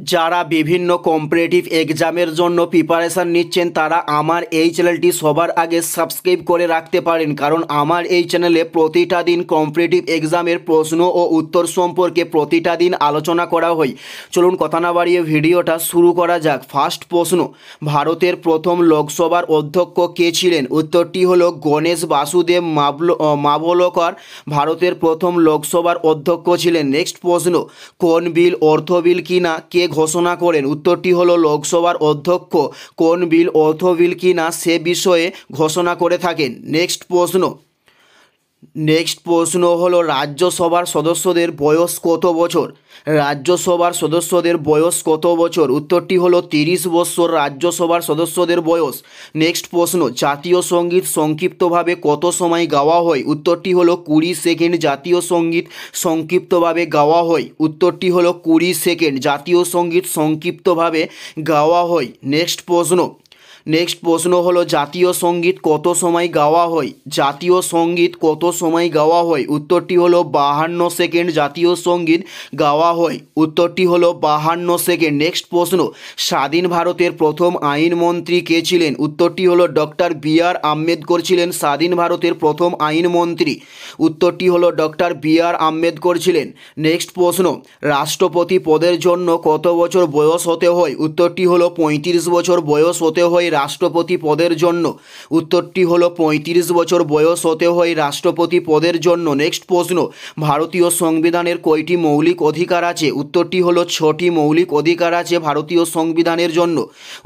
যারা বিভিন্ন কম্পিটিটিভ এক্সামের জন্য প্রিপারেশান নিচ্ছেন তারা আমার এই চ্যানেলটি সবার আগে সাবস্ক্রাইব করে রাখতে পারেন, কারণ আমার এই চ্যানেলে প্রতিটা দিন কম্পিটিটিভ এক্সামের প্রশ্ন ও উত্তর সম্পর্কে প্রতিটা দিন আলোচনা করা হয়। চলুন কথা না বাড়িয়ে ভিডিওটা শুরু করা যাক। ফার্স্ট প্রশ্ন, ভারতের প্রথম লোকসভার অধ্যক্ষ কে ছিলেন? উত্তরটি হলো গণেশ বাসুদেব মাভলকর ভারতের প্রথম লোকসভার অধ্যক্ষ ছিলেন। নেক্সট প্রশ্ন, কোন বিল অর্থ বিল কিনা কে ঘোষণা করেন? উত্তরটি হলো লোকসভার অধ্যক্ষ কোন বিল অর্থ বিল কিনা সে বিষয়ে ঘোষণা করে থাকেন। নেক্সট প্রশ্ন হলো রাজ্যসভার সদস্যদের বয়স কত বছর? রাজ্যসভার সদস্যদের বয়স কত বছর? উত্তরটি হলো 30 বছর রাজ্যসভার সদস্যদের বয়স। নেক্সট প্রশ্ন, জাতীয় সঙ্গীত সংক্ষিপ্তভাবে কত সময় গাওয়া হয়? উত্তরটি হলো 20 সেকেন্ড জাতীয় সঙ্গীত সংক্ষিপ্তভাবে গাওয়া হয়। উত্তরটি হলো 20 সেকেন্ড জাতীয় সঙ্গীত সংক্ষিপ্তভাবে গাওয়া হয়। নেক্সট প্রশ্ন হলো জাতীয় সঙ্গীত কত সময় গাওয়া হয়? জাতীয় সঙ্গীত কত সময় গাওয়া হয়? উত্তরটি হলো 52 সেকেন্ড জাতীয় সঙ্গীত গাওয়া হয়। উত্তরটি হলো 52 সেকেন্ড। নেক্সট প্রশ্ন, স্বাধীন ভারতের প্রথম আইনমন্ত্রী কে ছিলেন? উত্তরটি হলো ডক্টর বি.আর. আম্বেদকর ছিলেন স্বাধীন ভারতের প্রথম আইনমন্ত্রী। উত্তরটি হলো ডক্টর বি.আর. আম্বেদকর ছিলেন। নেক্সট প্রশ্ন, রাষ্ট্রপতি পদের জন্য কত বছর বয়স হতে হয়? উত্তরটি হলো 35 বছর বয়স হতে হয় রাষ্ট্রপতি পদের জন্য। উত্তরটি হলো 35 বছর বয়স হতে হয় রাষ্ট্রপতি পদের জন্য। নেক্সট প্রশ্ন, ভারতীয় সংবিধানের কয়টি মৌলিক অধিকার আছে? উত্তরটি হলো 6টি মৌলিক অধিকার আছে ভারতীয় সংবিধানের জন্য।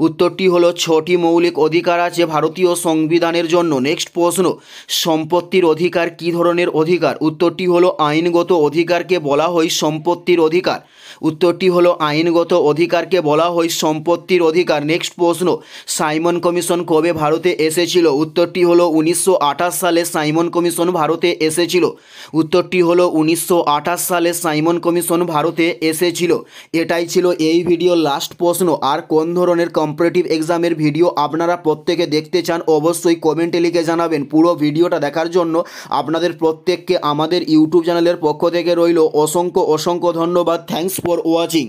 উত্তরটি হলো 6টি মৌলিক অধিকার আছে ভারতীয় সংবিধানের জন্য। নেক্সট প্রশ্ন, সম্পত্তির অধিকার কী ধরনের অধিকার? উত্তরটি হলো আইনগত অধিকারকে বলা হয় সম্পত্তির অধিকার। উত্তরটি হলো আইনগত অধিকারকে বলা হয় সম্পত্তির অধিকার। নেক্সট প্রশ্ন, সাইমন কমিশন কবে ভারতে এসেছিল? উত্তরটি হলো 1928 সালে সাইমন কমিশন ভারতে এসেছিল। উত্তরটি হলো 1928 সালে সাইমন কমিশন ভারতে এসেছিল। এটাই ছিল এই ভিডিওর লাস্ট প্রশ্ন। আর কোন ধরনের কম্পিটিটিভ এক্সামের ভিডিও আপনারা প্রত্যেকে দেখতে চান অবশ্যই কমেন্টে লিখে জানাবেন। পুরো ভিডিওটা দেখার জন্য আপনাদের প্রত্যেককে আমাদের ইউটিউব চ্যানেলের পক্ষ থেকে রইল অসংখ্য ধন্যবাদ। Thanks for watching.